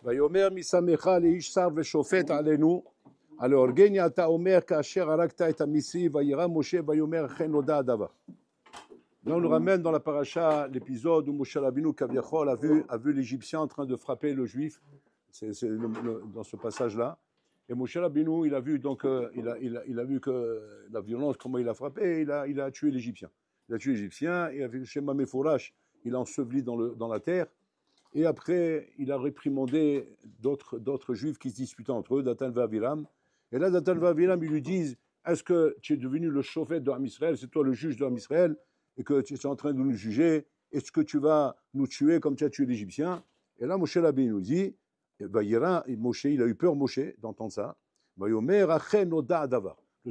ויאמר משמחה לאיש שר ושופט עלינו, הלאורגני אתה אומר כאשר הרגת את המיסי, וירא משה ויאמר אכן נודע הדבר. Là, on nous ramène dans la paracha l'épisode où Moshe Rabbeinu Kaviachol a vu l'Égyptien en train de frapper le Juif, dans ce passage-là. Et Moshe Rabbeinu, il a vu donc, il a vu que la violence, comment il a frappé, il a tué l'Égyptien. Il a tué l'Égyptien, et avec Shema Meforash, il a enseveli dans la terre. Et après, il a réprimandé d'autres Juifs qui se disputaient entre eux, Datan et Aviram. Et là, Datan et Aviram, ils lui disent, est-ce que tu es devenu le chauffeur de Ham Israël, c'est toi le juge de Ham Israël, et que tu es en train de nous juger, est-ce que tu vas nous tuer comme tu as tué l'Égyptien? Et là, Moshe Rabbeinu nous dit, Moshe, il a eu peur, Moshe, d'entendre ça. Le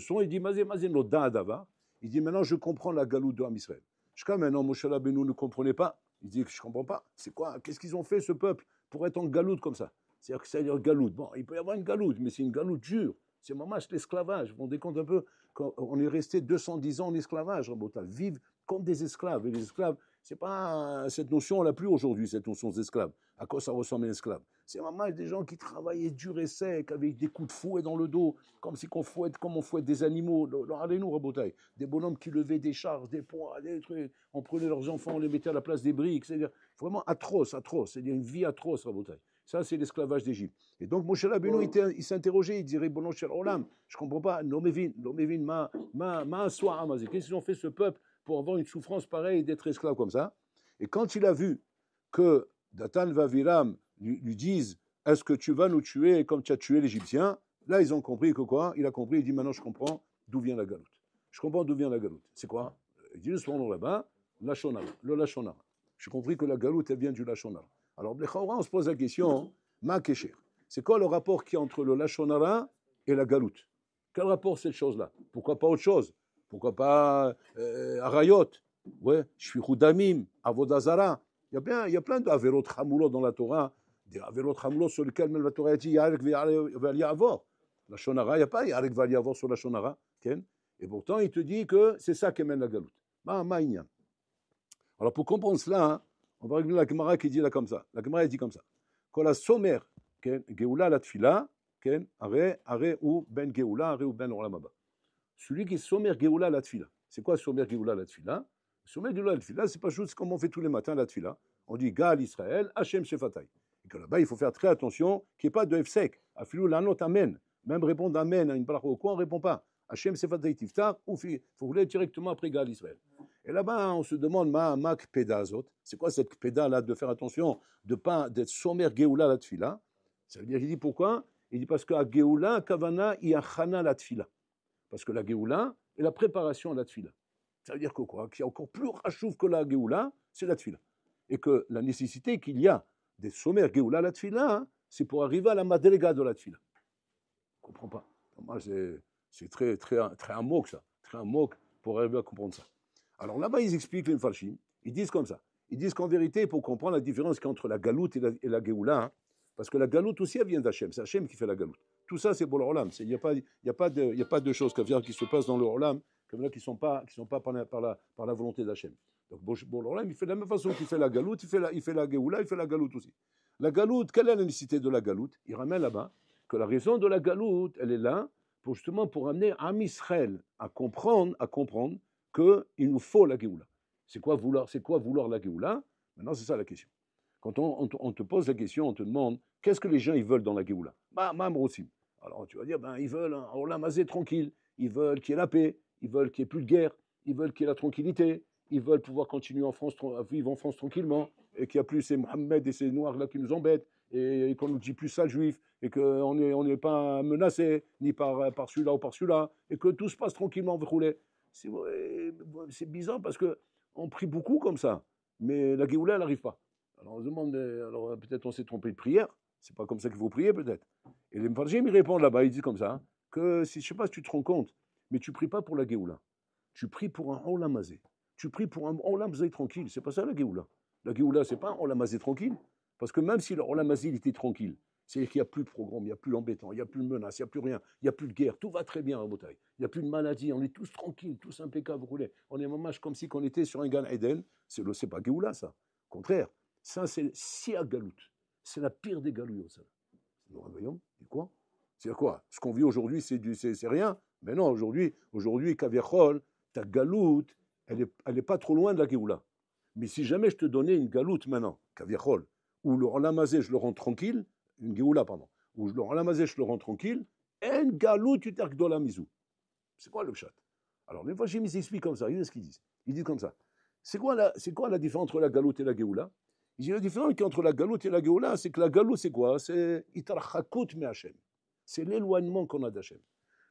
son, il dit, Mazé Noda Adavar. Il dit, maintenant, je comprends la galoute de Ham Israël. Jusqu'à maintenant, Moshe Rabbeinu ne comprenait pas. Il dit, je ne comprends pas. C'est quoi? Qu'est-ce qu'ils ont fait, ce peuple, pour être en galoute comme ça? C'est-à-dire que ça veut dire galoute. Bon, il peut y avoir une galoute, mais c'est une galoute dure. C'est mamash l'esclavage. Vous vous rendez compte un peu, quand on est resté 210 ans en esclavage, Rabotal, vivre comme des esclaves. Et les esclaves, c'est pas cette notion, on l'a plus aujourd'hui, cette notion d'esclave. À quoi ça ressemble un esclave? C'est mamash des gens qui travaillaient dur et sec, avec des coups de fouet dans le dos, comme on fouette des animaux. Allez-nous, Rabotal. Des bonhommes qui levaient des charges, des poids, des trucs. On prenait leurs enfants, on les mettait à la place des briques. C'est-à-dire vraiment atroce. C'est-à-dire une vie atroce, Rabotal. Ça, c'est l'esclavage d'Égypte. Et donc, Moshe Rabbeinu, il s'interrogeait, il dirait, bon, cher Olam, je ne comprends pas, l'Omevin, qu'est-ce qu'ils ont fait ce peuple pour avoir une souffrance pareille d'être esclave comme ça? Et quand il a vu que Datan et Aviram lui disent, est-ce que tu vas nous tuer comme tu as tué l'Égyptien? Là, ils ont compris que quoi? Il a compris, il dit, maintenant, je comprends d'où vient la galoute. Je comprends d'où vient la galoute. C'est quoi? Il dit, ce nom là-bas, le Lachonara. J'ai compris que la galoute, elle vient du Lachonara. Alors, on se pose la question, Ma Kesher, c'est quoi le rapport qu'il y a entre le Lachonara et la galoute? Quel rapport cette chose-là? Pourquoi pas autre chose? Pourquoi pas Arayot? Ouais, Shfichut Damim, Avodazara. Il y a plein d'Averot Hamulot dans la Torah, des Averot Hamulot sur lesquels même la Torah dit Yarek V'Yavor. La Shonara, il n'y a pas Yarek V'Yavor sur la Shonara. Et pourtant, il te dit que c'est ça qui mène la galoute. Ma'inyan. Alors, pour comprendre cela, on va regarder la Gemara qui dit là comme ça. La Gemara dit comme ça. Quand la somer, Geoula la tfila, are ou ben Geoula, are ou ben Olam haba. Celui qui est somer Geoula la tfila. C'est quoi somer Geoula la tfila? Somer Geoula la tfila, c'est pas juste comme on fait tous les matins la tfila. On dit Gal Israël, Hachem Shefatay. Et que là-bas, il faut faire très attention qu'il n'y ait pas de F-sec. Afilou l'anot amen. Même répondre amen à une bracha ou quoi, on ne répond pas. Hachem Shefatay tiftar, ou il faut rouler directement après Gal Israël. Et là-bas, on se demande, ma kpeda azot, c'est quoi cette kpeda là de faire attention, de pas d'être sommaire Geoula la tfila? Ça veut dire, il dit pourquoi? Il dit parce que à Geoula, kavana iachana la tfila. Parce que la Geoula est la préparation à la tfila. Ça veut dire que quoi? Qu'il y a encore plus rachouf que la Geoula, c'est la tfila. Et que la nécessité qu'il y a des sommaires Geoula la tfila, c'est pour arriver à la madrega de la tfila. Je ne comprends pas. Moi, c'est très, très, très un mot, ça. Très un mot pour arriver à comprendre ça. Alors là-bas, ils expliquent les Mfarshim, ils disent comme ça. Ils disent qu'en vérité, pour comprendre la différence qu'il y a entre la galoute et la Géoula, parce que la galoute aussi, elle vient d'Hachem, c'est Hachem qui fait la galoute. Tout ça, c'est pour le Olam. Il n'y a pas de choses qui se passent dans le Olam, comme là, qui ne sont pas par la volonté d'Hachem. Donc, pour le Olam, il fait de la même façon qu'il fait la galoute, il fait la Géoula, il fait la galoute aussi. La galoute, quelle est la nécessité de la galoute? Il ramène là-bas que la raison de la galoute, elle est là, pour amener Am Israël à comprendre qu'il nous faut la Géoula. C'est quoi vouloir la Géoula? Maintenant, c'est ça la question. Quand on te pose la question, on te demande qu'est-ce que les gens ils veulent dans la Géoula? Mamrosim. Alors tu vas dire, ils veulent un Olam Hazé tranquille, ils veulent qu'il y ait la paix, ils veulent qu'il n'y ait plus de guerre, ils veulent qu'il y ait la tranquillité, ils veulent pouvoir continuer à vivre en France tranquillement, et qu'il n'y a plus ces Mohamed et ces Noirs là qui nous embêtent, et qu'on ne nous dit plus ça juif, et qu'on n'est pas menacé, ni par celui-là ou par celui-là, et que tout se passe tranquillement, rouler. C'est bizarre parce qu'on prie beaucoup comme ça, mais la Géoula, elle n'arrive pas. Alors on se demande, peut-être on s'est trompé de prière, c'est pas comme ça qu'il faut prier peut-être. Et les Mfarshim, ils répondent là-bas, ils disent comme ça, que je ne sais pas si tu te rends compte, mais tu ne pries pas pour la Géoula, tu pries pour un Olam Hazé. Tu pries pour un Olam Hazé tranquille, c'est pas ça la Géoula. La Géoula, c'est pas un Olam Hazé tranquille, parce que même si le Olam Hazé il était tranquille, c'est-à-dire qu'il n'y a plus de programme, il n'y a plus l'embêtant, il n'y a plus de menace, il n'y a plus rien, il n'y a plus de guerre, tout va très bien à Botaï. Il n'y a plus de maladie, on est tous tranquilles, tous impeccables, roulés. On est vraiment comme si on était sur un Gan Eden, c'est pas Géoula ça. Au contraire, ça c'est Sia Galout. c'est la pire des galouilles. Le royaume, c'est quoi? C'est quoi? Ce qu'on vit aujourd'hui, c'est rien. Mais non, aujourd'hui, Kaviachol, ta galoute, elle est pas trop loin de la Géoula. Mais si jamais je te donnais une galoute maintenant, Kaviachol, où le Olamazé, je le rends tranquille, une Géoula, pardon, où le Olamazé, je le rends tranquille, en galoute, tu t'es dans la misou. C'est quoi le chat? Alors, les Vachim, ils expliquent comme ça. Ils disent ce qu'ils disent. Ils disent comme ça. C'est quoi la différence entre la galoute et la Géoula? Ils disent la différence entre la galoute et la Géoula, c'est que la galoute, c'est quoi? C'est Itarachakut me Hachem. C'est l'éloignement qu'on a d'Hachem.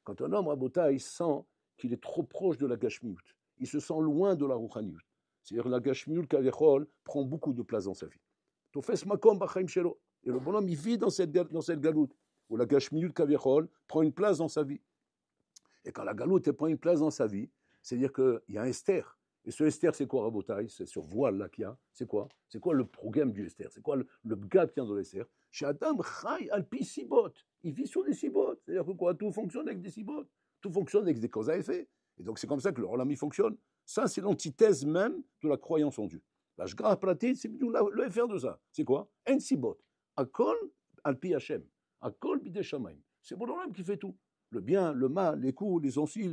Quand un homme, Rabota, il sent qu'il est trop proche de la Gashmiut, il se sent loin de la Rouchaniut. C'est-à-dire la Gashmiut, Kavechol, prend beaucoup de place dans sa vie. Tofes makom b'chaim shelo. Et le bonhomme, il vit dans cette galoute, où la Gashmiut, Kavechol, prend une place dans sa vie. Et quand la galoute elle prend une place dans sa vie, c'est-à-dire qu'il y a un Esther. Et ce Esther, c'est quoi, Rabotai? C'est ce voile-là qu'il y a. C'est quoi le programme du Esther? C'est quoi le gap qu'il y a dans l'Esther? Chez Adam, Chai alpi sibot. Il vit sur des sibot. C'est-à-dire que quoi? Tout fonctionne avec des sibot. Tout fonctionne avec des causes à effet. Et donc, c'est comme ça que le Rolami fonctionne. Ça, c'est l'antithèse même de la croyance en Dieu. La Shgra Pratit, c'est le FR de ça. C'est quoi? En sibot. Akol alpi Hashem. Akol bide Shamaim. C'est le Rolami qui fait tout. Le bien, le mal, les coups, les oncis,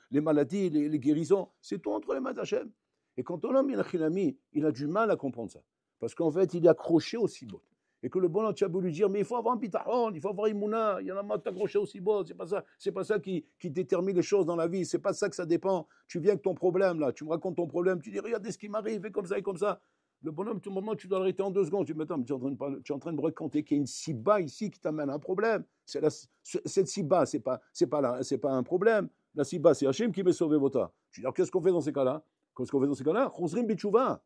les maladies, les guérisons, c'est tout entre les mains d'Hachem. Et quand un homme, il a du mal à comprendre ça. Parce qu'en fait, il est accroché au sibot. Et que le bon homme, tu as beau lui dire, mais il faut avoir un pitahon, il faut avoir Imouna, il y en a marre de t'accrocher au sibot, c'est pas ça qui détermine les choses dans la vie, c'est pas ça que ça dépend. Tu viens avec ton problème, là, tu me racontes ton problème, tu dis, regardez ce qui m'arrive, et comme ça, et comme ça. Le bonhomme, tout moment, tu dois l'arrêter en 2 secondes. Tu dis, mais attends, tu es en train de me raconter qu'il y a une siba ici qui t'amène un problème. Cette siba, c'est pas un problème. La siba, c'est Hachem qui m'est sauvé votre. Tu dis, alors qu'est-ce qu'on fait dans ces cas-là? Qu'est-ce qu'on fait dans ces cas-là? Chosrim bitchouva.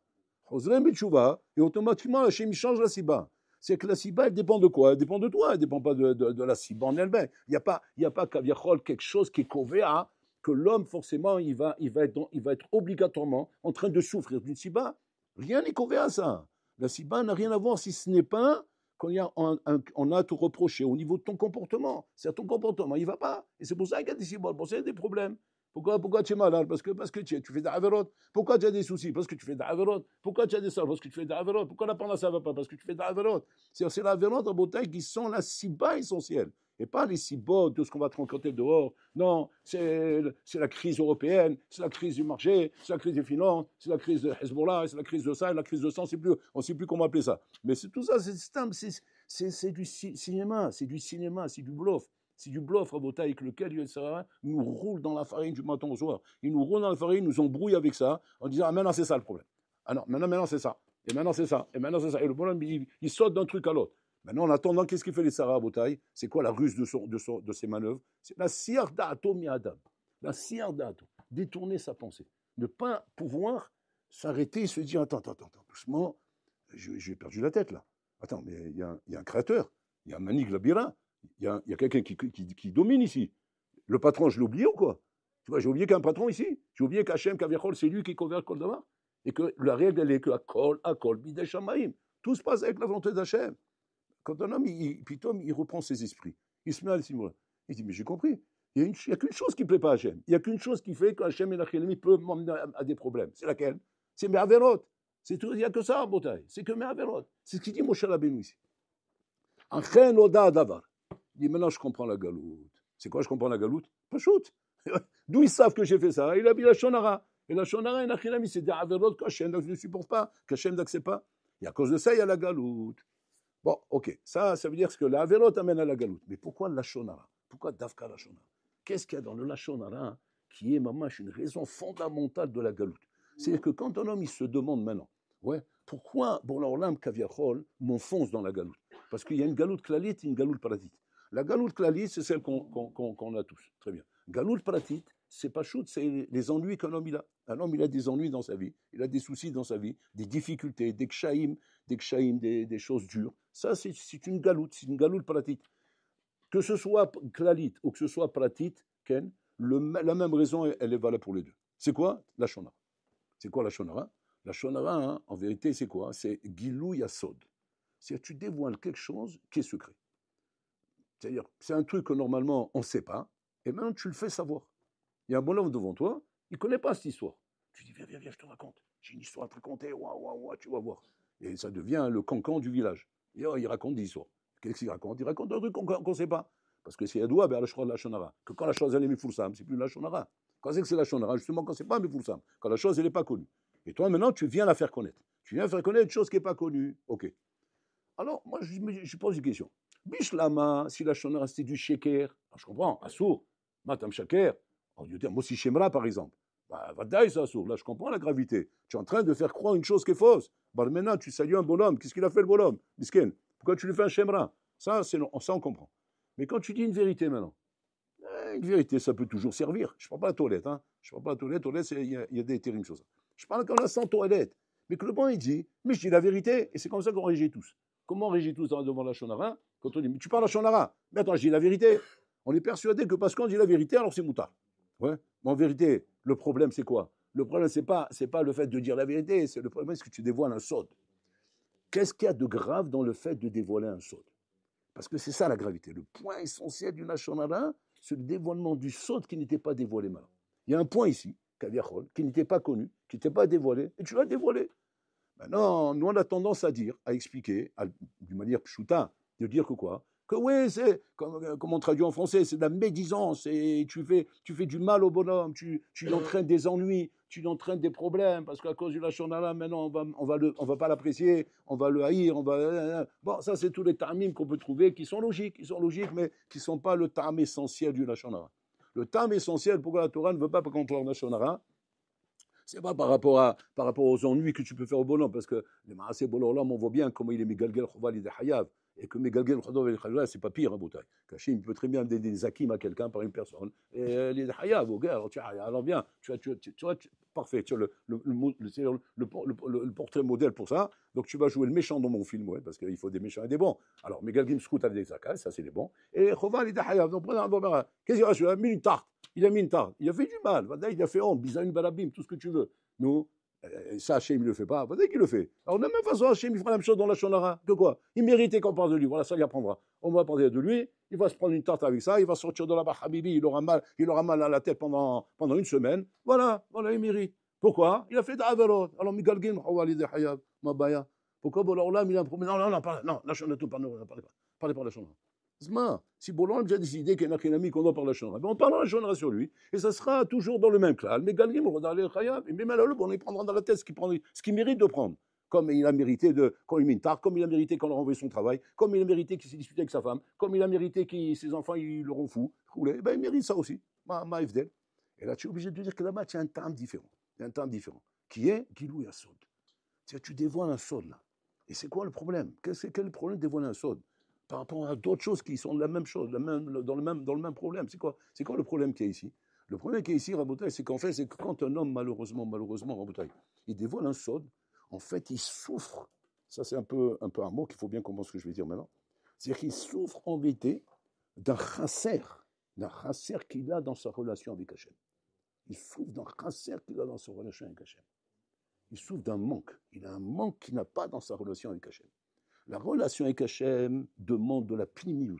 Et automatiquement, Hachem change la siba. C'est que la siba, elle dépend de quoi? Elle dépend de toi, elle ne dépend pas de la siba en elle-même. Il n'y a pas Kaviachol, quelque chose qui est covéa, que l'homme, forcément, il va être obligatoirement en train de souffrir d'une siba. Rien n'est convé à ça. La siba n'a rien à voir si ce n'est pas qu'on on a à te reprocher au niveau de ton comportement. C'est à ton comportement, il ne va pas. Et c'est pour ça qu'il y a des sibas, pour ça qu'il y a des problèmes. Pourquoi tu es malade? Parce que tu fais des averot. Pourquoi tu as des soucis? Parce que tu fais des averot. Pourquoi tu as des salles? Parce que tu fais des averot. Pourquoi la parole ça ne va pas? Parce que tu fais des averot. C'est l'averot en bouteille qui sont la siba essentielle. Et pas les sibot de ce qu'on va te raconter dehors. Non, c'est la crise européenne, c'est la crise du marché, c'est la crise des finances, c'est la crise de Hezbollah, c'est la crise de ça, la crise de ça, on ne sait plus comment appeler ça. Mais tout ça, c'est du cinéma, c'est du bluff. C'est du bluff, Rabota, avec lequel Yetzirah nous roule dans la farine du matin au soir. Il nous roule dans la farine, nous embrouille avec ça, en disant, ah maintenant c'est ça le problème. Ah non, maintenant c'est ça. Et maintenant c'est ça. Et maintenant c'est ça. Et le bonhomme, il saute d'un truc à l'autre. Maintenant, en attendant, qu'est-ce qu'il fait les Sarah Botaï? C'est quoi la ruse de ses manœuvres? C'est la siyar da'ato mi adam. La siyar da'ato. Détourner sa pensée. Ne pas pouvoir s'arrêter et se dire, attends, doucement, j'ai perdu la tête là. Attends, mais il y a un créateur, il y a un Manig Labira, il y a quelqu'un qui domine ici. Le patron, je l'ai oublié ou quoi? Tu vois, j'ai oublié qu'il y a un patron ici. J'ai oublié qu'Hachem, Kaviachol, c'est lui qui converge Kol Davar. Et que la règle, elle est que Akol, Bidei Shamaim. Tout se passe avec la volonté d'Hachem. Quand un homme, il reprend ses esprits, il se met à le il dit, mais j'ai compris, il n'y a qu'une chose qui ne plaît pas à Hachem. Il n'y a qu'une chose qui fait qu'Hachem et l'Achelemi peuvent m'emmener à des problèmes. C'est laquelle? C'est mes averot. C'est tout, il n'y a que ça en bataille. C'est que mes averot. C'est ce qu'il dit Moshe Rabbeinu ici. Achen oda davar. Il dit, maintenant je comprends la galoute. C'est quoi je comprends la galoute? Pas shoot. D'où ils savent que j'ai fait ça? Il a mis la shonara. Et la shonara et l'Achelemi, c'est des averot qu'Hachem ne supporte pas, qu'Hachem n'accepte pas. Et à cause de ça, il y a la galoute. Bon, ok, ça veut dire que la Averot amène à la galoute. Mais pourquoi la Shonara? Pourquoi Dafka la Shonara? Qu'est-ce qu'il y a dans le la Shonara qui est, mamash, une raison fondamentale de la galoute? C'est-à-dire que quand un homme, il se demande maintenant, ouais, pourquoi, bon, leur lame Kaviachol m'enfonce dans la galoute? Parce qu'il y a une galoute klalit et une galoute pratit. La galoute klalit, c'est celle qu'on a tous. Très bien. Galoute pratit, c'est pas shoot, c'est les ennuis qu'un homme il a. Un homme, il a des ennuis dans sa vie, il a des soucis dans sa vie, des difficultés, des kshaïm, des choses dures. Ça, c'est une galoute pratique. Que ce soit klalit ou que ce soit pratit, Ken, la même raison, elle est valable pour les deux. C'est quoi? La shonara. C'est quoi la shonara? La shonara, hein, en vérité, c'est quoi? C'est gilou yasod. C'est-à-dire que tu dévoiles quelque chose qui est secret. C'est-à-dire, c'est un truc que normalement, on ne sait pas, et maintenant, tu le fais savoir. Il y a un bonhomme devant toi, il ne connaît pas cette histoire. Tu dis, viens, je te raconte. J'ai une histoire à te raconter, waouh, tu vas voir. Et ça devient le cancan du village. Il raconte des histoires. Qu'est-ce qu'il raconte? Il raconte un truc qu'on ne sait pas. Parce que c'est Yadoua, ben, la Shonara. Que quand la chose elle est Mifulsam, c'est plus la Shonara. Quand c'est que c'est la Shonara, justement, quand c'est pas Mifulsam, quand la chose elle n'est pas connue. Et toi, maintenant, tu viens la faire connaître. Tu viens faire connaître une chose qui n'est pas connue. Ok. Alors, moi, je pose une question. Bishlama, si la Shonara c'était du Sheker, je comprends, Assour, Matam Sheker, on dit Mossi Shemra, par exemple. Bah, Vadaï, c'est Assour. Là, je comprends la gravité. Tu es en train de faire croire une chose qui est fausse. Bah, maintenant, tu salues un bonhomme. Qu'est-ce qu'il a fait, le bonhomme? Misken. Pourquoi tu lui fais un Shemra? Ça, on comprend. Mais quand tu dis une vérité maintenant, une vérité, ça peut toujours servir. Je ne parle pas de la toilette. Hein. Je ne parle pas de la toilette, il y a des terribles choses. Je parle quand on a sans toilette. Mais que le bon, il dit, mais je dis la vérité, et c'est comme ça qu'on régit tous. Comment on régit tous devant la Shonara? Quand on dit, mais tu parles à Shonara. Mais attends, je dis la vérité. On est persuadé que parce qu'on dit la vérité, alors c'est moutard. Ouais. Mais en vérité, le problème, c'est quoi? Le problème, c'est pas le fait de dire la vérité, c'est le problème, c'est que tu dévoiles un sod. Qu'est-ce qu'il y a de grave dans le fait de dévoiler un sod? Parce que c'est ça la gravité. Le point essentiel du Lashon Hara, c'est le dévoilement du sod qui n'était pas dévoilé maintenant. Il y a un point ici, Kaviachol, qui n'était pas connu, qui n'était pas dévoilé, et tu l'as dévoilé. Maintenant, nous, on a tendance à dire, à expliquer, d'une manière pshuta, de dire que quoi? Que oui, c'est, comme on traduit en français, c'est de la médisance, et tu fais du mal au bonhomme, tu lui entraînes des ennuis, tu lui entraînes des problèmes, parce qu'à cause du Lashon Hara, maintenant, on va pas l'apprécier, on va le haïr, Bon, ça, c'est tous les ta'amim qu'on peut trouver, qui sont logiques, mais qui ne sont pas le ta'am essentiel du Lashon Hara. Le ta'am essentiel, pourquoi la Torah ne veut pas qu'on parle de Lashon Hara? C'est pas par rapport aux ennuis que tu peux faire au bonhomme, parce que les Maaseh Bololam, on voit bien comment il est Megalgel Choval et Hayav, et que Megalgel Choval et Hayav, c'est pas pire, hein, Boutaï. Kachim, il peut très bien donner des Zakim à quelqu'un par une personne, et les Hayav, au gars, alors bien, parfait, tu as le portrait modèle pour ça, donc tu vas jouer le méchant dans mon film, ouais, parce qu'il faut des méchants et des bons. Alors, Megalgel Scout avec des Zakas, ça c'est les bons, et Choval et Hayav, donc qu'est-ce qu'il a fait? Il a mis une tarte. Il a mis une tarte. Il a fait du mal. Il a fait honte, bisaïn balabim, tout ce que tu veux. Nous, ça, Hachem, il ne le fait pas. Qu'il le fait. Alors, de la même façon, Hachem, il fera la même chose dans la Shonara. Que quoi? Il méritait qu'on parle de lui. Voilà, ça, il apprendra. On va parler de lui. Il va se prendre une tarte avec ça. Il va sortir de là-bas, Habibi. Il aura mal à la tête pendant une semaine. Voilà, il mérite. Pourquoi? Il a fait d'Averot. Alors, Migalgin, Hawali de Hayab, Mabaya. Pourquoi Bololam, il a un problème? Non, la Shonara, parlez pas de la Shonara. Si Bololam a déjà décidé qu'il y a un ami qu'on doit parler la Shonara, on parlera la Shonara sur lui, et ça sera toujours dans le même clan. Mais Galgim, on va aller au Khayab, et même à on il prendra dans la tête ce qu'il mérite de prendre. Comme il a mérité qu'on lui mette une tarte, comme il a mérité qu'on leur envoie son travail, comme il a mérité qu'il s'est disputé avec sa femme, comme il a mérité que ses enfants ils le rendent fou, ben, il mérite ça aussi. Et là, tu es obligé de dire que là-bas, il y a un terme différent. Il y a un terme différent, qui est Gilou Yassod. Tu dévoiles un sod là. Et c'est quoi le problème? Quel est le problème de dévoiler un sod par rapport à d'autres choses qui sont la même chose, dans le même problème? C'est quoi le problème qu'il y a ici? Le problème qu'il y a ici, Rabotai, c'est qu'en fait, c'est que quand un homme, malheureusement, Rabotai, il dévoile un sod, en fait, il souffre. Ça, c'est un peu un mot qu'il faut bien comprendre ce que je vais dire maintenant. C'est-à-dire qu'il souffre en vérité d'un chasser qu'il a dans sa relation avec Hachem. Il souffre d'un chasser qu'il a dans sa relation avec Hachem. Il souffre d'un manque. Il a un manque qu'il n'a pas dans sa relation avec Hachem. La relation avec Hachem demande de la pnimiout,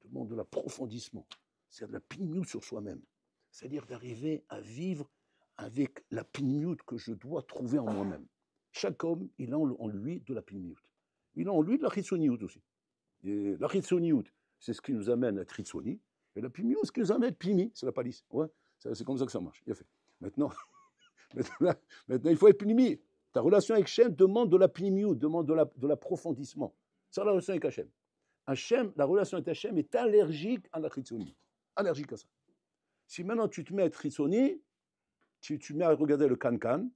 demande de l'approfondissement, c'est-à-dire de la pnimiout sur soi-même, c'est-à-dire d'arriver à vivre avec la pnimiout que je dois trouver en moi-même. Chaque homme, il a en lui de la pnimiout. Il a en lui de la chitsoniout aussi. Et la chitsoniout, c'est ce qui nous amène à être chitsoni, et la pnimiout, c'est ce qui nous amène à être pnimi, c'est la palisse. Ouais, c'est comme ça que ça marche. Il a fait. Maintenant, il faut être pnimi. Ta relation avec Hachem demande de la pnimiut, demande de l'approfondissement. C'est la relation avec Hachem. La relation avec Hachem est allergique à la chitsoni. Allergique à ça. Si maintenant tu te mets à être chitsoni, tu mets à regarder le kan-kan,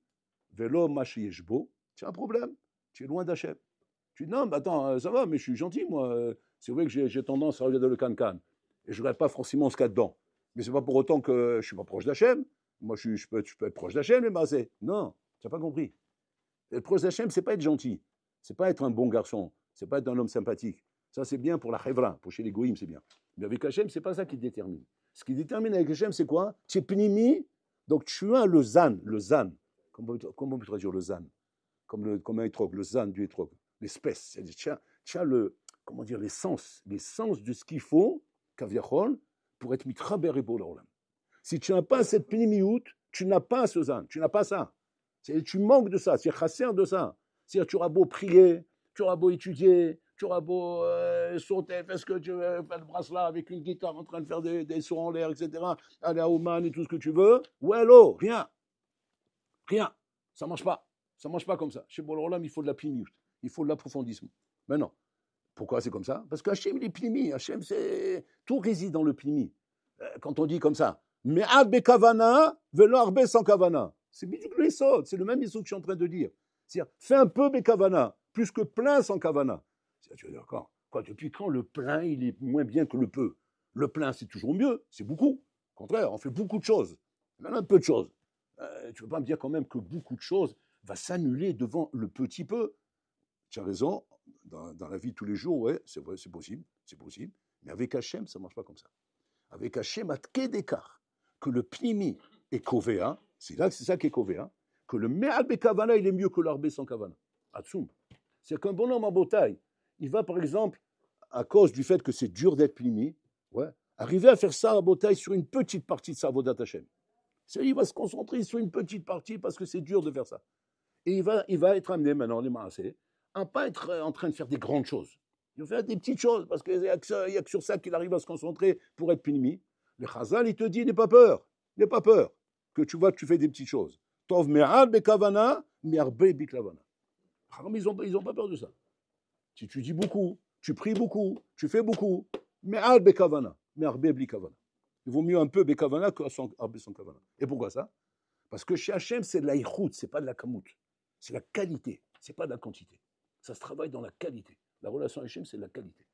velo mashi yeshbo, tu as un problème. Tu es loin d'Hachem. Tu dis non, mais attends, ça va, mais je suis gentil, moi. C'est vrai que j'ai tendance à regarder le kan-kan. Et je ne regarde pas forcément ce qu'il y a dedans. Mais ce n'est pas pour autant que je ne suis pas proche d'Hachem. Moi, je peux être proche d'Hachem, mais c'est. Non, tu n'as pas compris. Être proche d'Hachem, ce n'est pas être gentil. Ce n'est pas être un bon garçon. Ce n'est pas être un homme sympathique. Ça, c'est bien pour la chevra, pour chez les goïms, c'est bien. Mais avec Hachem, ce n'est pas ça qui détermine. Ce qui détermine avec Hachem, c'est quoi? Tu es pnimi, donc tu as le zan. Comment on peut traduire le zan? Comme un étrog, le zan du étrog, l'espèce. C'est-à-dire, tu as les sens de ce qu'il faut, kaviachol, pour être mitraber et bolam. Si tu n'as pas cette pnimiout, tu n'as pas ce zan, tu n'as pas ça. Tu manques de ça, c'est chasser de ça. C'est-à-dire, tu auras beau prier, tu auras beau étudier, Tu auras beau sauter, faire ce que tu veux, faire le bracelet avec une guitare en train de faire des sauts en l'air, etc. Aller à Oman et tout ce que tu veux. Ouais, l'eau, rien. Rien. Ça ne marche pas. Ça ne marche pas comme ça. Chez Bololam, il faut de la pnimiout. Il faut de l'approfondissement. Mais non. Pourquoi c'est comme ça? Parce qu'Hachem, il est pnimi. Hachem, c'est... Tout réside dans le pnimi. Quand on dit comme ça, Me'ad bekavana, velo arbe sans kavana. C'est bidik le yesod. C'est le même yesod que je suis en train de dire. C'est-à-dire, fais un peu bekavana, plus que plein sans kavana. Tu vas dire, quoi, depuis quand le plein, il est moins bien que le peu? Le plein, c'est toujours mieux. C'est beaucoup. Au contraire, on fait beaucoup de choses. Même un peu de choses. Tu ne peux pas me dire quand même que beaucoup de choses va s'annuler devant le petit peu. Tu as raison, dans la vie de tous les jours, ouais, c'est vrai, c'est possible. Mais avec Hachem, ça ne marche pas comme ça. Avec Hachem, à quai d'écart, que le pnimi est kovéa, c'est ça qui est kovéa, que le me'al bekavana, il est mieux que l'arbe sans kavana. Atsoum. C'est qu'un bonhomme en bataille, il va par exemple, à cause du fait que c'est dur d'être pnimi, ouais, arriver à faire ça en bataille sur une petite partie de sa avodat Hachem. Il va se concentrer sur une petite partie parce que c'est dur de faire ça. Et il va être amené maintenant, les maassés, à ne pas être en train de faire des grandes choses. Il va faire des petites choses parce qu'il n'y a que sur ça qu'il arrive à se concentrer pour être pnimi. Le Chazal, il te dit, n'aie pas peur que tu vois que tu fais des petites choses. Tov me'al bekavana, mi'arbe biklavana. Ils n'ont pas peur de ça. Si tu dis beaucoup, tu pries beaucoup, tu fais beaucoup, me'al bekavana, mi'arbe biklavana. Il vaut mieux un peu bekavana que arbe sans kavana. Et pourquoi ça? Parce que chez Hachem, c'est de l'aïchout, c'est pas de la kamout. C'est la qualité, c'est pas de la quantité. Ça se travaille dans la qualité. La relation Hachem, c'est de la qualité.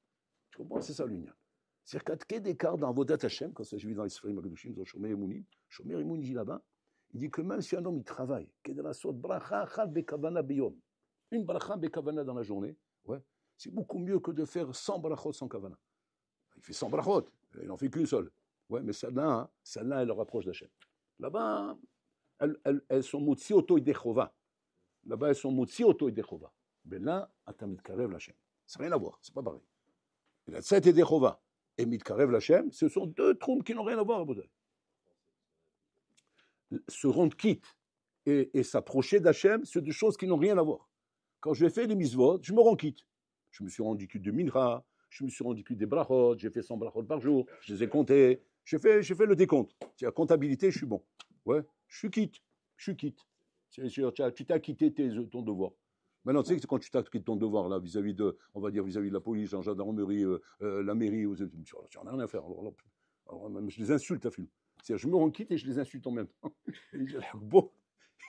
Tu comprends? C'est ça l'union. C'est-à-dire qu'il y a d'écart dans Vodat Hachem, quand ça je vis dans les Sfarim Akadoshim, dans Shomer Emunim, Shomer Emunim dit là-bas, il dit que même si un homme il travaille, une bracha bekavana dans la journée, ouais, c'est beaucoup mieux que de faire 100 brachot sans kavana. Il fait 100 brachot, il n'en fait qu'une seule. Ouais, mais celle-là, elle le rapproche d'Hachem. Là-bas, elles sont motzi auto idechova. Là-bas, elles sont motzi auto idechova. Mais là, atamit karev l'Hachem. Ça n'a rien à voir, c'est pas pareil. La tzet et dechova et mitkarev l'Hachem, ce sont deux troupes qui n'ont rien à voir à Bodai. Se rendre quitte et s'approcher d'Hachem, c'est deux choses qui n'ont rien à voir. Quand je fais les misvot, je me rends quitte. Je me suis rendu quitte de mincha, je me suis rendu quitte des brachot, j'ai fait 100 brachot par jour, je les ai comptés, j'ai fait le décompte. C'est la comptabilité, je suis bon. Ouais, je suis quitte. Tu t'as quitté ton devoir. Maintenant, tu sais que quand tu t'as quitté ton devoir, là, vis-à-vis de la police, la gendarmerie, la mairie, tu n'en as rien à faire. Alors, je les insulte à fil. C'est-à-dire, je me rends quitte et je les insulte en même temps. Bon,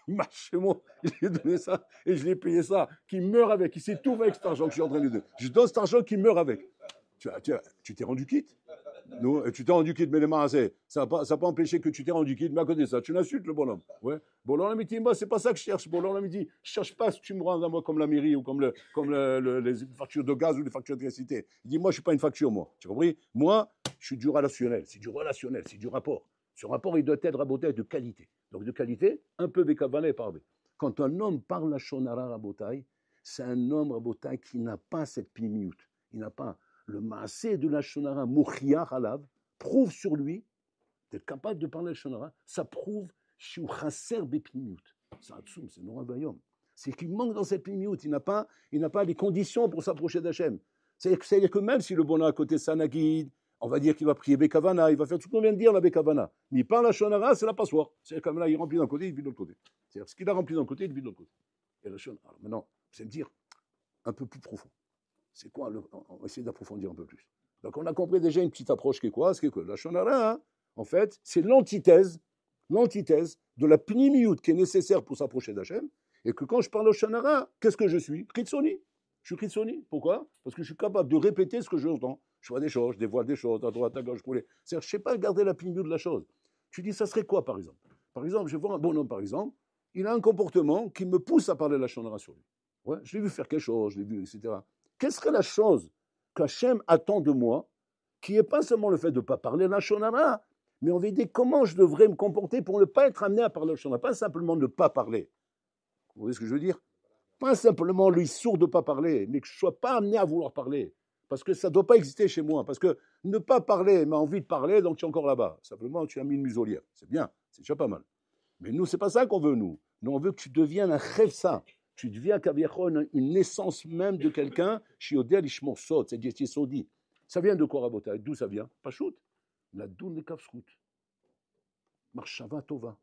il marche chez moi, je lui ai donné ça et je lui ai payé ça, qu'il meurt avec, il s'étouffe avec cet argent que je suis en train de lui donner. Je donne cet argent qu'il meurt avec. Tu t'es rendu quitte? Non, tu t'es rendu quitte, mais les maasés, ça n'a pas empêché que tu t'es rendu quitte, mais à côté de ça, tu l'insultes le bonhomme. Ouais. Bonhomme, il dit, moi, c'est pas ça que je cherche. Bonhomme, il dit, je cherche pas si tu me rends à moi comme la mairie ou comme les factures de gaz ou les factures d'électricité. Il dit, moi, je suis pas une facture, moi. Tu as compris? Moi, je suis du relationnel, c'est du rapport. Ce rapport, il doit être rabotai de qualité. Donc, de qualité, un peu békavana et parlé. Quand un homme parle la shonara rabotai, c'est un homme rabotai qui n'a pas cette pnimiout. Il n'a pas. Le maasé de la shonara, mouchia halav, prouve sur lui d'être capable de parler la shonara. Ça prouve shiu chaser bepnimiout. C'est atsoum, c'est non bayom. C'est qu'il manque dans cette pnimiout. Il n'a pas les conditions pour s'approcher d'Hachem. C'est-à-dire que même si le bonheur à côté Sanagid, on va dire qu'il va prier Bekavana, il va faire tout ce qu'on vient de dire la Bekavana. Mais il parle la shonara, c'est la passoire. C'est comme là, il remplit d'un côté, il vide de l'autre côté. C'est-à-dire ce qu'il a rempli d'un côté, il vide de l'autre côté. Et la shonara. Alors maintenant, c'est me dire un peu plus profond. C'est quoi on va essayer d'approfondir un peu plus. Donc on a compris déjà une petite approche qui est quoi? C'est que la shonara, hein, en fait, c'est l'antithèse de la pnimiout qui est nécessaire pour s'approcher d'Hachem. Et que quand je parle au shonara, qu'est-ce que je suis? Kritsoni. Je suis kritsoni. Pourquoi? Parce que je suis capable de répéter ce que j'entends. Je vois des choses, je dévoile des choses, à droite, à gauche, c'est-à-dire, je ne sais pas garder la pnimiout de la chose. Tu dis, ça serait quoi, par exemple? Par exemple, je vois un bonhomme, par exemple, il a un comportement qui me pousse à parler la shonara sur lui. Ouais, je l'ai vu faire quelque chose, je l'ai vu, etc. Quelle serait la chose qu'Hachem attend de moi, qui n'est pas seulement le fait de ne pas parler la shonara, mais on va dire comment je devrais me comporter pour ne pas être amené à parler la shonara, pas simplement ne pas parler. Vous voyez ce que je veux dire? Pas simplement lui sourd de ne pas parler, mais que je ne sois pas amené à vouloir parler. Parce que ça ne doit pas exister chez moi. Parce que ne pas parler m'a envie de parler, donc tu es encore là-bas. Simplement, tu as mis une muselière. C'est bien, c'est déjà pas mal. Mais nous, ce n'est pas ça qu'on veut, nous. Nous, on veut que tu deviennes un chefsa, Tu deviens une naissance même de quelqu'un, Shiodel Ishmor Sot, c'est-à-dire Yesodi. Ça vient de quoi, Rabotai? D'où ça vient? Pachout. La doun le kafsrout. Marshava Tova.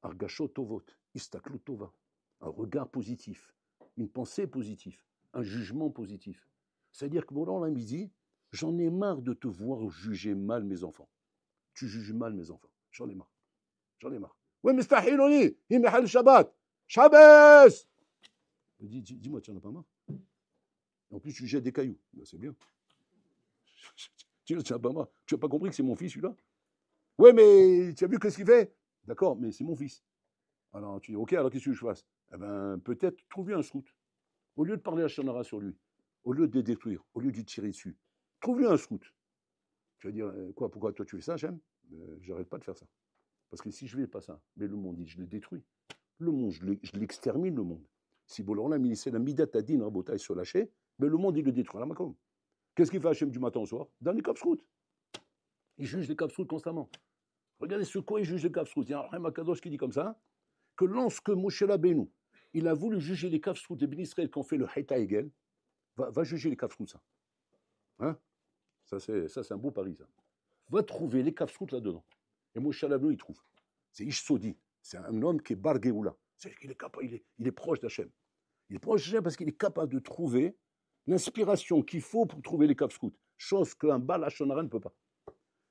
Argashot Tovot. Istaklut Tova. Un regard positif. Une pensée positive. Un jugement positif. C'est-à-dire que Boran l'a dit, j'en ai marre de te voir juger mal mes enfants. Tu juges mal mes enfants. J'en ai marre. J'en ai marre. Ouais, mais stahiloni, il me le Shabbat. Shabbos! Dis-moi, tu n'en as pas marre? En plus, tu jettes des cailloux. Ben, c'est bien. Tu n'as pas marre. Tu n'as pas compris que c'est mon fils, celui-là? Ouais, mais tu as vu ce qu'il fait? D'accord, mais c'est mon fils. Alors, tu dis, ok, alors qu'est-ce que je fasse? Eh bien, peut-être trouver un srout. Au lieu de parler à Shonara sur lui, au lieu de le détruire, au lieu de lui tirer dessus, trouve-lui un srout. Tu vas dire, quoi, pourquoi toi tu fais ça, Hachem? J'arrête pas de faire ça. Parce que si je ne fais pas ça, mais le monde, je le détruis. Le monde, je l'extermine, le monde. Si Boloran c'est la Midat Adin, Rabotai, se lâcher, mais le monde, il le détruit. Qu'est-ce qu'il fait Hachem du matin au soir? Dans les Kapsrout. Il juge les Kapsrout constamment. Regardez ce quoi il juge les Kapsrout. Il y a un Makadosh qui dit comme ça, que lorsque Moshe Rabbeinu, il a voulu juger les Kapsrout des Ben Israël qui ont fait le Haïta Egel, va juger les Kapsrout, ça. Hein? Ça, c'est un beau pari, ça. Va trouver les Kapsrout là-dedans. Et Moshe Rabbeinu, il trouve. C'est Ish Sodi. C'est un homme qui est Bar Geoula. C'est-à-dire qu'il est capable, il est proche d'Hachem. Il est proche d'Hachem parce qu'il est capable de trouver l'inspiration qu'il faut pour trouver les Kapsrout. Chose qu'un Baal Hashonara ne peut pas.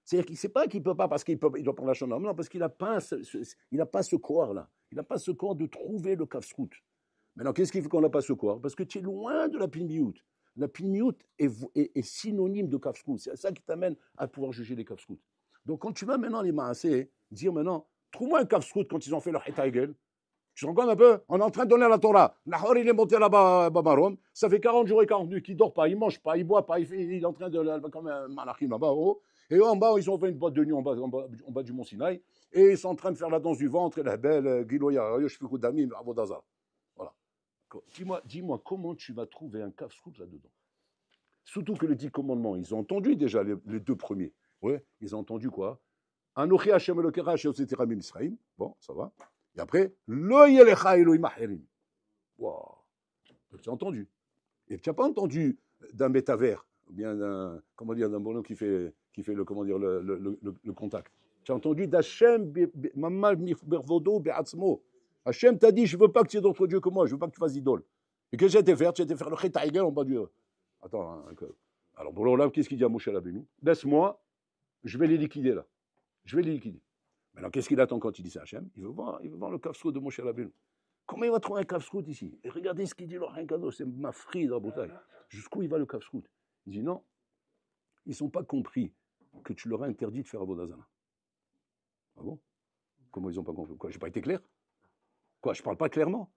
C'est-à-dire qu'il ne sait pas qu'il ne peut pas parce qu'il doit prendre la Hashonara. Non, parce qu'il n'a pas ce corps-là. Il n'a pas ce corps de trouver le Kapsrout. Maintenant, qu'est-ce qui fait qu'on n'a pas ce corps? Parce que tu es loin de la Pnimiout. La Pnimiout est synonyme de Kapsrout. C'est ça qui t'amène à pouvoir juger les Kapsrout. Donc, quand tu vas maintenant les Maasé, dire maintenant, trouve-moi un Kapsrout quand ils ont fait leur Haïta Egel. Tu te rends compte un peu? On est en train de donner la Torah. Nahor, il est monté là-bas à Babarom. Ça fait 40 jours et 40 nuits qu'il ne dort pas, il ne mange pas, il ne boit pas, il est en train de. Comme un malachim là-bas en haut. Et en bas, ils ont fait une boîte de nuit en bas du Mont Sinaï. Et ils sont en train de faire la danse du ventre et la belle Giloya, Yoshfikou Damim, Avodazar. Voilà. Dis-moi, comment tu vas trouver un Kapsrout là-dedans? Surtout que les 10 commandements, ils ont entendu déjà les deux premiers. Ouais, ils ont entendu quoi? Anochi Hashem Elokera Asher Hoseti Ramim Israël. Bon, ça va. Et après, Lo Yelecha Elohim Acherim. Wow. Tu as entendu. Et tu n'as pas entendu d'un métavers, ou bien d'un bonhomme qui fait le contact. Tu as entendu d'Hachem Mamal Bervodo Be'atzmo. Hachem t'a dit, je ne veux pas que tu aies d'autres dieux que moi, je ne veux pas que tu fasses idole. Et qu'est-ce que j'ai été faire? Tu as été faire le Chet Egel en bas du. Attends, hein, alors pour l'Olam, qu'est-ce qu'il dit à Moshe Rabbeinu? Laisse-moi, je vais les liquider là. Je vais les liquider. Maintenant, qu'est-ce qu'il attend quand il dit ça à Hachem? Il veut voir le Kapsrout de Moshe Rabbeinu. Comment il va trouver un Kapsrout ici? Et regardez ce qu'il dit, leur Kadosh, c'est ma fride à Boutaï. Jusqu'où il va le Kapsrout? Il dit non, ils ne sont pas compris que tu leur as interdit de faire Avodazana. Ah bon? Comment ils n'ont pas compris? Quoi, je n'ai pas été clair? Quoi, je ne parle pas clairement?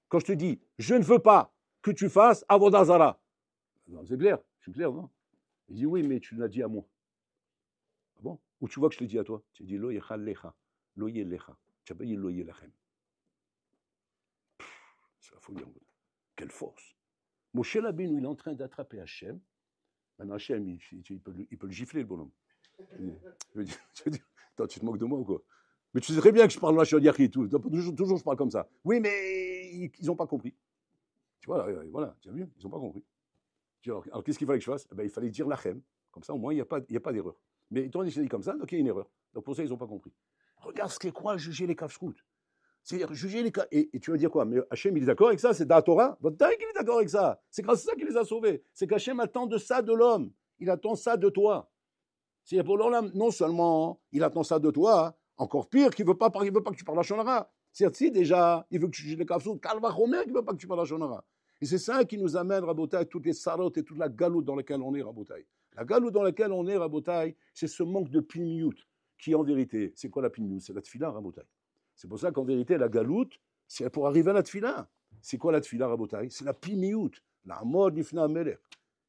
Quand je te dis, je ne veux pas que tu fasses Avodazara. C'est clair, je suis clair, non? Il dit oui, mais tu l'as dit à moi. Ah bon? Ou tu vois que je l'ai dit à toi? Tu dis lo yechal lecha, lo yelecha. Tu n'as pas dit lo yelachem. C'est la folie en gros. Quelle force! Moshe Rabbeinu, il est en train d'attraper Hachem. Maintenant, Hachem, il peut le gifler, le bonhomme. Je dis, attends, tu te moques de moi ou quoi? Mais tu sais très bien que je parle Lachon Yachid et tout. Toujours, je parle comme ça. Oui, mais ils n'ont pas compris. Tu vois, voilà, tu as vu? Ils n'ont pas compris. Alors qu'est-ce qu'il fallait que je fasse? Il fallait dire Lachem. Comme ça, au moins, il n'y a pas d'erreur. Mais étant donné que je l'ai dit comme ça, donc il y a une erreur. Donc pour ça, ils n'ont pas compris. Regarde ce qu'est quoi juger les Kapsrout. C'est-à-dire juger les et tu vas dire quoi? Mais Hachem, il est d'accord avec ça? C'est dans la Torah? Votre dingue, il est d'accord avec ça. C'est grâce à ça qu'il les a sauvés. C'est qu'Hachem attend de ça de l'homme. Il attend ça de toi. C'est pour l'homme, non seulement il attend ça de toi, encore pire, qu'il ne veut pas que tu parles à Shonara. C'est-à-dire, si déjà, il veut que tu juges les Kapsrout, Kalva Chomer, qui ne veut pas que tu parles à Shonara. Et c'est ça qui nous amène, Rabotai, toutes les sarotes et toute la galoute dans laquelle on est, Rabotai. La galoute dans laquelle on est, Rabotai, c'est ce manque de pnimiout, qui en vérité, c'est quoi la pnimiout? C'est la tfila, Rabotai. C'est pour ça qu'en vérité, la galoute, c'est pour arriver à la tfila. C'est quoi la tfila, Rabotai? C'est la pnimiout, la mort d'Ifna Melech.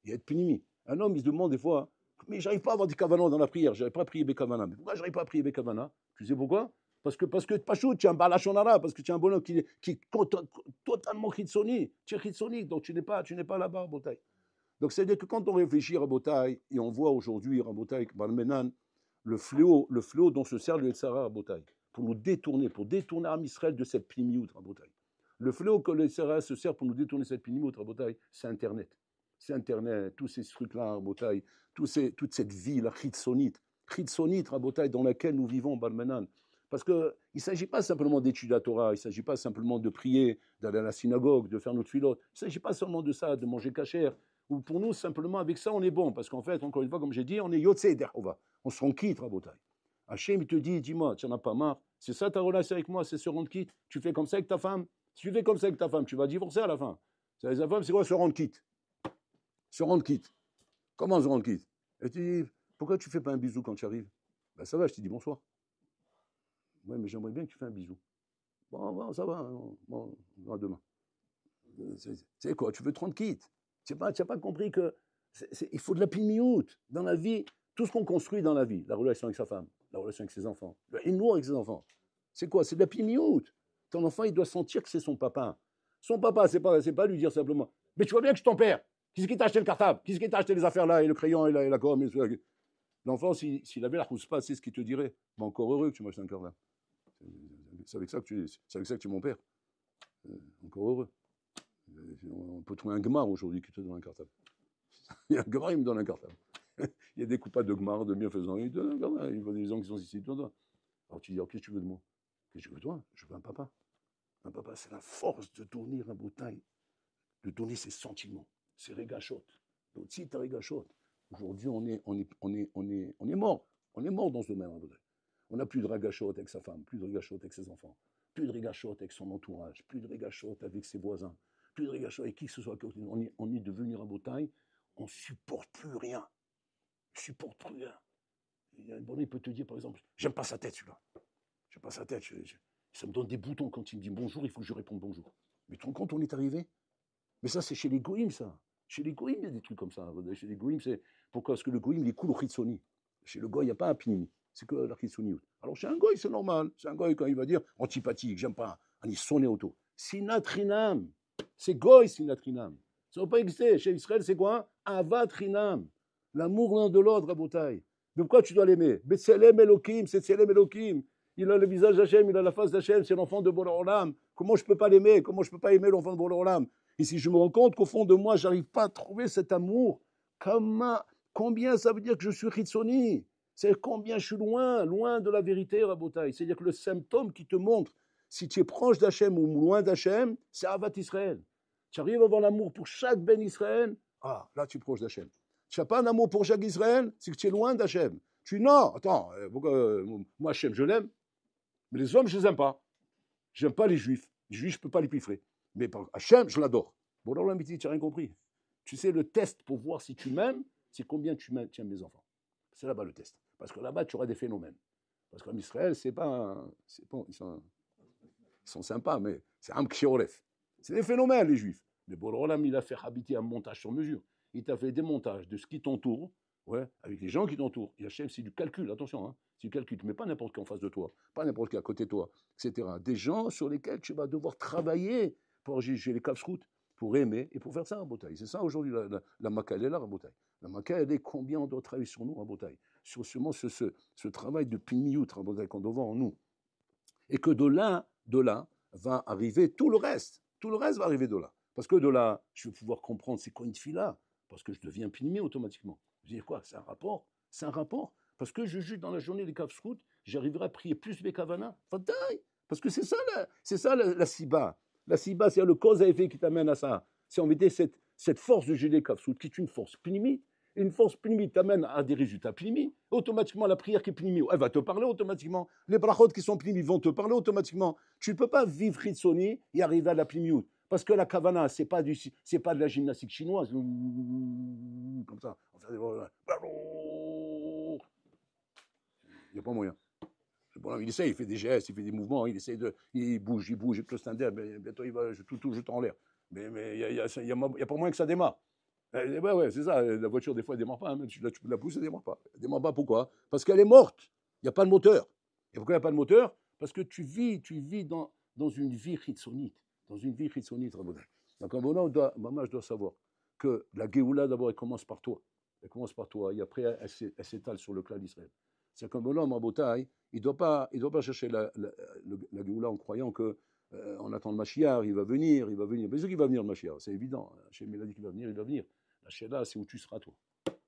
Il y a de pnimi. Un homme, il se demande des fois, mais j'arrive pas à avoir des kavanah dans la prière, j'arrive pas à prier Bekavana. Mais pourquoi j'arrive pas à prier Bekavana? Tu sais pourquoi? Parce que Pachou, tu es un balachonara, parce que tu es un bonhomme qui est totalement chitsoni. Tu es chitsoni, donc tu n'es pas là-bas, Rabotai. Donc c'est-à-dire que quand on réfléchit à Rabotai, et on voit aujourd'hui, Rabotai, le fléau dont se sert le Yetzara, Rabotai, pour détourner Am Israël de cette pnimiout, Rabotai. Le fléau que le Sera se sert pour nous détourner cette pinimout, Rabotai, c'est Internet. C'est Internet, tous ces trucs-là, Rabotai, toute cette vie, la chitsonite, Rabotai, dans laquelle nous vivons, Balmenan. Parce qu'il ne s'agit pas simplement d'étudier la Torah, il ne s'agit pas simplement de prier, d'aller à la synagogue, de faire notre filote. Il ne s'agit pas seulement de ça, de manger cachère. Ou pour nous, simplement avec ça, on est bon. Parce qu'en fait, encore une fois, comme j'ai dit, on est Yotze Derhova. On se rend quitte, Rabotai. Hachem, il te dit, dis-moi, tu n'en as pas marre. C'est ça ta relation avec moi, c'est se rendre quitte. Tu fais comme ça avec ta femme. Si tu fais comme ça avec ta femme, tu vas divorcer à la fin. La femme, c'est quoi se rendre quitte? Se rendre quitte. Comment se rendre quitte? Et tu dis, pourquoi tu ne fais pas un bisou quand tu arrives? Ben ça va, je te dis bonsoir. Oui, mais j'aimerais bien que tu fasses un bisou. Bon, ça va, bon, à demain. C'est quoi? Tu veux te rendre quitte? Tu n'as pas compris que il faut de la pimiout dans la vie. Tout ce qu'on construit dans la vie, la relation avec sa femme, la relation avec ses enfants, le hinour avec ses enfants, c'est quoi? C'est de la pimiout. Ton enfant, il doit sentir que c'est son papa. Son papa, c'est pas lui dire simplement, mais tu vois bien que je t'en perds. Qui c'est qui t'a acheté le cartable? Qui c'est qui t'a acheté les affaires là, et le crayon, et la gomme? L'enfant, s'il avait la rousse-passe, c'est ce qu'il te dirait. Ben, encore heureux que tu m'achètes un cartable. C'est avec ça que tu es mon père. Encore heureux. On peut trouver un Gmar aujourd'hui qui te donne un cartable. Il y a un Gmar, il me donne un cartable. Il y a des coupables de Gmar, de bienfaisants, il donne un Gmar. Il y a des gens qui sont ici. Alors tu dis, qu'est-ce que tu veux de moi? Qu'est-ce que tu veux de toi? Je veux un papa. Un papa, c'est la force de tourner un bouteille, de donner ses sentiments, ses régachotes. Donc si tu as régachotes, aujourd'hui on est mort. On est mort dans ce domaine. On n'a plus de régachotes avec sa femme, plus de régachotes avec ses enfants, plus de régachotes avec son entourage, plus de régachotes avec ses voisins, plus de régachotes avec qui que ce soit. On est devenu un bouteille, on ne supporte plus rien. On ne supporte plus rien. Il peut te dire par exemple, j'aime pas sa tête celui-là. J'aime pas sa tête. Ça me donne des boutons quand il me dit bonjour, il faut que je réponde bonjour. Mais tu te rends compte, on est arrivé? Mais ça, c'est chez les goïms, ça. Chez les goïms, il y a des trucs comme ça. Chez les goïms, c'est pourquoi? Parce que le goïm, il est cool au chitsoni. Chez le goï, il n'y a pas un pinimi. C'est que la chitsoni. Alors chez un goï, c'est normal. C'est un goï quand il va dire antipathique, j'aime pas. Il sonne auto. Sinatrinam. C'est goï, sinatrinam. Ça ne va pas exister. Chez Israël, c'est quoi? Avatrinam. L'amour l'un de l'autre, à Botaï. Mais pourquoi tu dois l'aimer? Betselem Elohim, c'est Tselem Elohim. Il a le visage d'Hachem, il a la face d'Hachem, c'est l'enfant de Boré Olam. Comment je ne peux pas l'aimer? Comment je ne peux pas aimer l'enfant de Boré Olam? Et si je me rends compte qu'au fond de moi, je n'arrive pas à trouver cet amour, combien ça veut dire que je suis Chitsoni? C'est combien je suis loin de la vérité, Rabotai. C'est-à-dire que le symptôme qui te montre si tu es proche d'Hachem ou loin d'Hachem, c'est Avat Israël. Tu arrives à avoir l'amour pour chaque Ben Israël, là tu es proche d'Hachem. Tu n'as pas un amour pour chaque Israël, c'est que tu es loin d'Hachem. Non, attends, moi Hachem, je l'aime, mais les hommes, je ne les aime pas. Je n'aime pas les juifs. Les juifs, je ne peux pas les piffrer. Mais Hachem, je l'adore. Bon, alors l'amitié, tu n'as rien compris. Tu sais, le test pour voir si tu m'aimes, c'est combien tu aimes mes enfants. C'est là-bas le test. Parce que là-bas, tu auras des phénomènes. Parce qu'en Israël, ils sont sympas, mais c'est un kshoref. C'est des phénomènes, les juifs. Mais Borolam, il a fait habiter un montage sur mesure. Il t'a fait des montages de ce qui t'entoure, avec les gens qui t'entourent. Et Hachem, c'est du calcul, attention, c'est du calcul. Tu ne mets pas n'importe qui en face de toi, pas n'importe qui à côté de toi, etc. Des gens sur lesquels tu vas devoir travailler pour juger les caves-routes, pour aimer et pour faire ça en Botaï. C'est ça aujourd'hui, la Maca, elle est là en Botaï. La Maca, elle est combien on doit travailler sur nous en Botaï, sur ce travail de piniout en Botaï qu'on doit voir en nous. Et que de là, va arriver tout le reste. Tout le reste va arriver de là. Parce que de là, je vais pouvoir comprendre c'est quoi une fila, parce que je deviens pinimi automatiquement. Je dis quoi? C'est un rapport. C'est un rapport. Parce que je juge dans la journée les kavsrout, j'arriverai à prier plus les kavana. Parce que c'est ça la siba. La siba, c'est le cause à effet qui t'amène à ça. C'est en vérité cette force de juger les kavsrout qui est une force pinimi. Une force pnimi t'amène à des résultats pnimi. Automatiquement, la prière qui est pnimi, elle va te parler automatiquement. Les brachot qui sont pnimi vont te parler automatiquement. Tu ne peux pas vivre Hitsoni et arriver à la pnimiout. Parce que la kavana, c'est pas de la gymnastique chinoise. Comme ça. Il n'y a pas moyen. Bon, il essaie, il fait des gestes, il fait des mouvements, il bouge avec le standard, mais bientôt il va tout jeter en l'air. Mais il n'y a pas moyen que ça démarre. Ouais, c'est ça. La voiture, des fois, elle ne démarre pas. Hein. Tu peux la pousser, elle ne démarre pas. Elle ne démarre pas, pourquoi? Parce qu'elle est morte. Il n'y a pas de moteur. Et pourquoi il n'y a pas de moteur? Parce que tu vis dans une vie chitsonite. Dans une vie chitsonite, Rabotai. Donc, maman, je dois savoir que la Géoula, d'abord, elle commence par toi. Elle commence par toi. Et après, elle s'étale sur le clan d'Israël. C'est comme un homme, Rabotai, il ne doit pas chercher la Géoula en croyant que On attend le Mashiach, il va venir. Bien sûr qu'il va venir le Mashiach, c'est évident. Hachem, il a dit qu'il va venir, il va venir. La Sheila, c'est où tu seras, toi.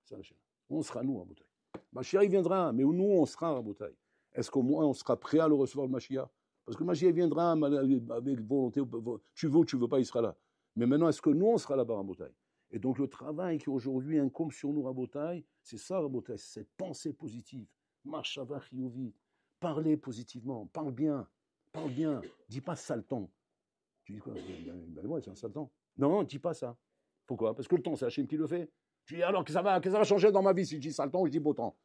C'est la Sheila. On sera nous, à Boutaï. Mashiach, il viendra, mais où nous, on sera, à Boutaï. Est-ce qu'au moins, on sera prêt à le recevoir, le Mashiach? Parce que le Mashiach viendra avec volonté, tu veux ou tu veux pas, il sera là. Mais maintenant, est-ce que nous, on sera là-bas, à Boutaï? Et donc, le travail qui aujourd'hui incombe sur nous, à Boutaï, c'est ça, à Boutaï, c'est cette pensée positive. Machava chiyuvi. Parlez positivement, parle bien, dis pas saltan. Tu dis quoi? Ben ouais, c'est un saltan. Non, dis pas ça. Pourquoi? Parce que le temps, c'est Hachem qui le fait. Tu dis alors que ça va changer dans ma vie si je dis saltan ou je dis beau temps.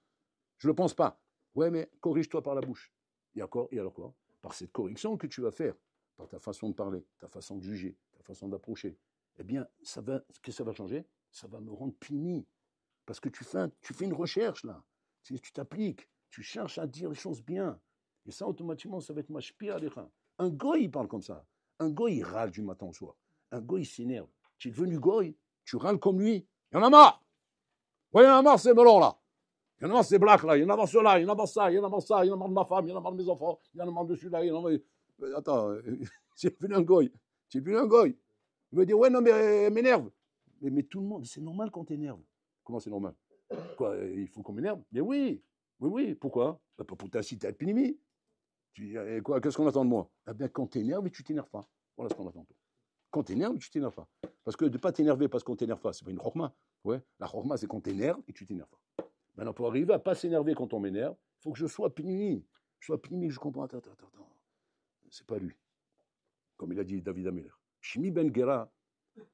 Je le pense pas. Ouais, mais corrige-toi par la bouche. Et alors quoi? Par cette correction que tu vas faire, par ta façon de parler, ta façon de juger, ta façon d'approcher, eh bien, qu'est-ce que ça va changer? Ça va me rendre puni. Parce que tu fais une recherche, là. Tu t'appliques, tu cherches à dire les choses bien. Et ça, automatiquement, ça va être mashpi alecha. Un goy, il parle comme ça. Un goy, il râle du matin au soir. Un goy, il s'énerve. Tu es devenu goy, tu râles comme lui. Il y en a marre. Ouais, il y en a marre, ces melons, là. Il y en a marre, ces blacks, là. Il y en a marre, ceux-là. Il y en a marre, ça. Il y en a marre, ça. Il y en a marre de ma femme. Il y en a marre de mes enfants. Il y en a marre de celui-là. Il y en a marre... Attends, tu es devenu un goy. Tu es devenu un goy. Il va dire, ouais, non, mais m'énerve. Mais tout le monde, c'est normal qu'on t'énerve. Comment c'est normal? Quoi, il faut qu'on m'énerve? Mais oui. Pourquoi? Pour t'inciter à être pénimi. Quoi, qu'est-ce qu'on attend de moi? Eh bien, quand t'énerves et tu t'énerves pas. Voilà ce qu'on attend de toi. Quand t'énerves et tu t'énerves pas. Parce que de ne pas t'énerver parce qu'on t'énerve pas, c'est pas une chorma. Ouais. La chorma, c'est quand t'énerves et tu t'énerves pas. Maintenant, pour arriver à ne pas s'énerver quand on m'énerve, il faut que je sois pénimi. Je comprends. Attends. C'est pas lui. Comme il a dit David Ameller. Shimi Ben Gera,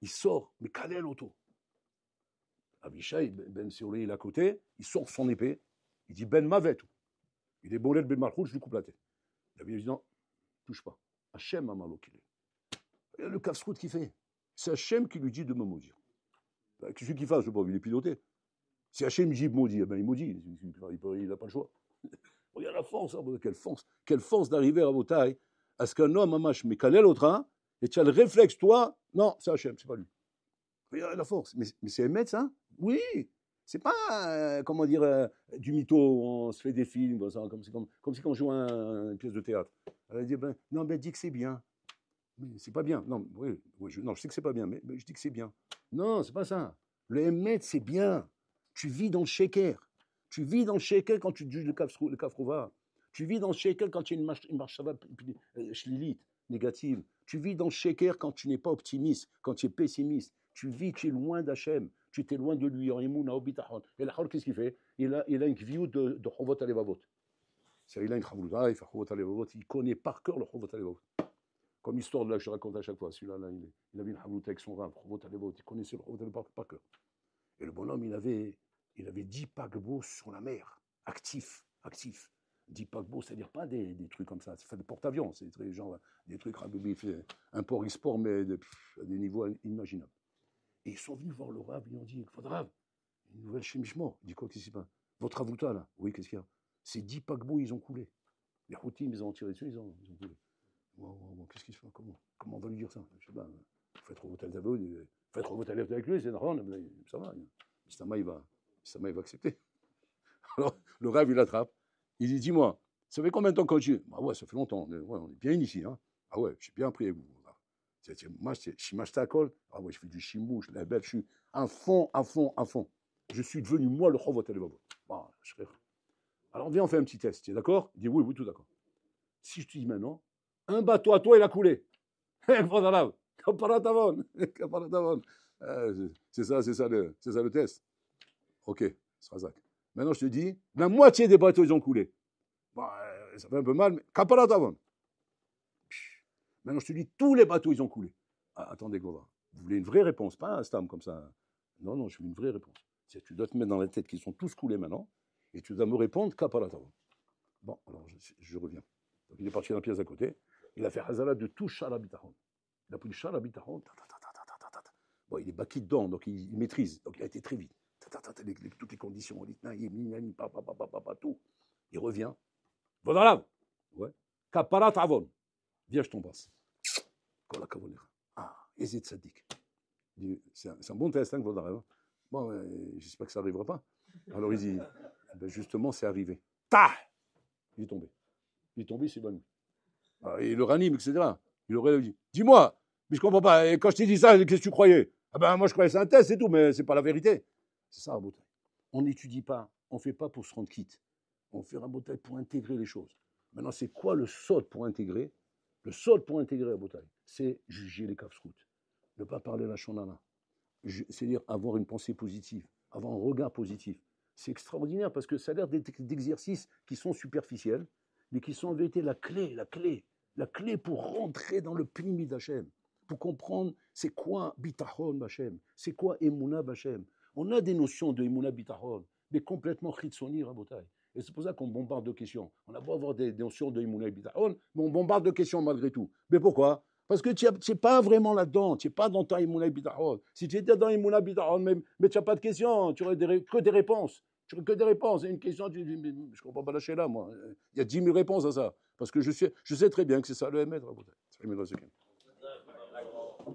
il sort, mais Kalel auto. Avishai, Ben Siolé, il est à côté, il sort son épée, il dit Ben Mavet. Il est bolé de Ben Malchoul, je lui coupe la tête. David dit non, touche pas. Hachem a malo qu'il est. Le Kafsrout qui fait. C'est Hachem qui lui dit de me maudire. Qu'est-ce qu'il fasse, le pauvre, il est piloté. Si Hachem dit maudit, ben il maudit. Il n'a pas le choix. Regarde la force, quelle force d'arriver à vos tailles, à ce qu'un homme, Amash, mais calé au train, et tu as le réflexe, toi, non, c'est Hachem, c'est pas lui. Regarde la force. Mais c'est Emet, ça? Oui. C'est pas, du mytho où on se fait des films, comme si on joue une pièce de théâtre. Elle dit, non, dis que c'est bien. Mais c'est pas bien. Non, je sais que c'est pas bien, mais je dis que c'est bien. Non, c'est pas ça. Le Emet, c'est bien. Tu vis dans le sheker. Tu vis dans le sheker quand tu juges le kafrova. Tu vis dans le sheker quand tu as une marche shlilite, négative. Tu vis dans le sheker quand tu n'es pas optimiste, quand tu es pessimiste. Tu es loin d'Hachem. Tu es loin de lui en Emouna, au Bitachon. Et l'Achor, qu'est-ce qu'il fait? Il a une view de Chovot Alevavot. Il a une Chavouda, il fait Chovot Alevavot. Il connaît par cœur le Chovot Alevavot. Comme l'histoire de là que je raconte à chaque fois. Celui-là, il avait une Chavouda avec son rab, Chovot Alevavot. Il connaissait le Chovot Alevavot par cœur. Et le bonhomme, il avait 10 paquebots sur la mer, actifs. 10 paquebots, c'est-à-dire pas des trucs comme ça, c'est fait des porte-avions, c'est genre des trucs, un port e-sport, mais à des niveaux inimaginables. Et ils sont venus voir le Rav, ils ont dit, Rav, une nouvelle Shemishmo. Il dit quoi, qu'est-ce qui se passe? Votre avouta, là? Oui, qu'est-ce qu'il y a? Ces 10 paquebots, ils ont coulé. Les Houthis, ils ont tiré dessus, ils ont coulé. Qu'est-ce qui se passe? Comment on va lui dire ça? Je sais pas, faites Rovot avec lui, c'est normal, ça va. Istama, il va accepter. Alors, le Rav, il l'attrape. Il dit, dis-moi, ça fait combien de temps qu'on tue? Ah ouais, ça fait longtemps. On est bien ici. Hein? Ah ouais, j'ai bien appris avec vous. Moi, c'est Shimashtakol. Ah ouais, je fais du Shimouche, la belle, je suis à fond. Je suis devenu, moi, le Chovot Alevavot. Alors, viens, on fait un petit test. Tu es d'accord? Il dit, oui, tout d'accord. Si je te dis maintenant, un bateau à toi, il a coulé. Kaparatavon. C'est ça le test. Ok, Srazak. Maintenant, je te dis, la moitié des bateaux, ils ont coulé. Ça fait un peu mal, mais Kaparatavon. Maintenant, je te dis, tous les bateaux, ils ont coulé. Attendez, Gova. Vous voulez une vraie réponse, pas un stam comme ça. Non, je veux une vraie réponse. Tu dois te mettre dans la tête qu'ils sont tous coulés maintenant, et tu dois me répondre Kaparatavon. Bon, alors, je reviens. Donc, il est parti dans la pièce à côté. Il a fait Hazara de tout Shalabitahon. Il a pris le Shalabitahon. Bon, il est baki dedans, donc il maîtrise. Donc, il a été très vite. Toutes les conditions, tout. Il revient. Vodalav. Ouais. Kaparatavon. Viens, je t'embrasse. Ezet Sadik. C'est un bon test, hein, que Vodalav. Bon, j'espère que ça n'arrivera pas. Alors, il dit, justement, c'est arrivé. Il est tombé, il s'est évanoui. Et le ranime, etc. Il aurait dit, dis-moi, mais je comprends pas, et quand je t'ai dit ça, qu'est-ce que tu croyais? Ah ben moi je croyais que c'est un test, c'est tout, mais c'est pas la vérité. C'est ça, Rabotai. On n'étudie pas, on ne fait pas pour se rendre quitte. On fait Rabotai pour intégrer les choses. Maintenant, c'est quoi le sod pour intégrer? Le sod pour intégrer Rabotai, c'est juger les scouts, ne pas parler la shonana. C'est-à-dire avoir une pensée positive, avoir un regard positif. C'est extraordinaire parce que ça a l'air d'exercices qui sont superficiels, mais qui sont en vérité la clé pour rentrer dans le pnimi d'Hachem, pour comprendre c'est quoi bitachon Hachem, c'est quoi emuna Hachem. On a des notions de emuna bitachon, mais complètement chitsoni rabotai. Et c'est pour ça qu'on bombarde de questions. On a beau avoir des notions de emuna bitachon, mais on bombarde de questions malgré tout. Mais pourquoi? Parce que tu n'es pas vraiment là-dedans, tu n'es pas dans ta Imuna Bitachon. Si tu étais dans Imuna Bitachon, mais tu n'as pas de questions, tu n'aurais que des réponses. Tu n'aurais que des réponses. Et une question, je ne comprends pas lâcher là, moi. Il y a 10 000 réponses à ça. Parce que je sais très bien que c'est ça le Emet.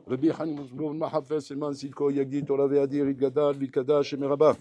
Rabbi Hanim Mahafez, Selman Silko, Yagdi, Torah Ve'adir, Idgadal, Vidkadash, Emerabah.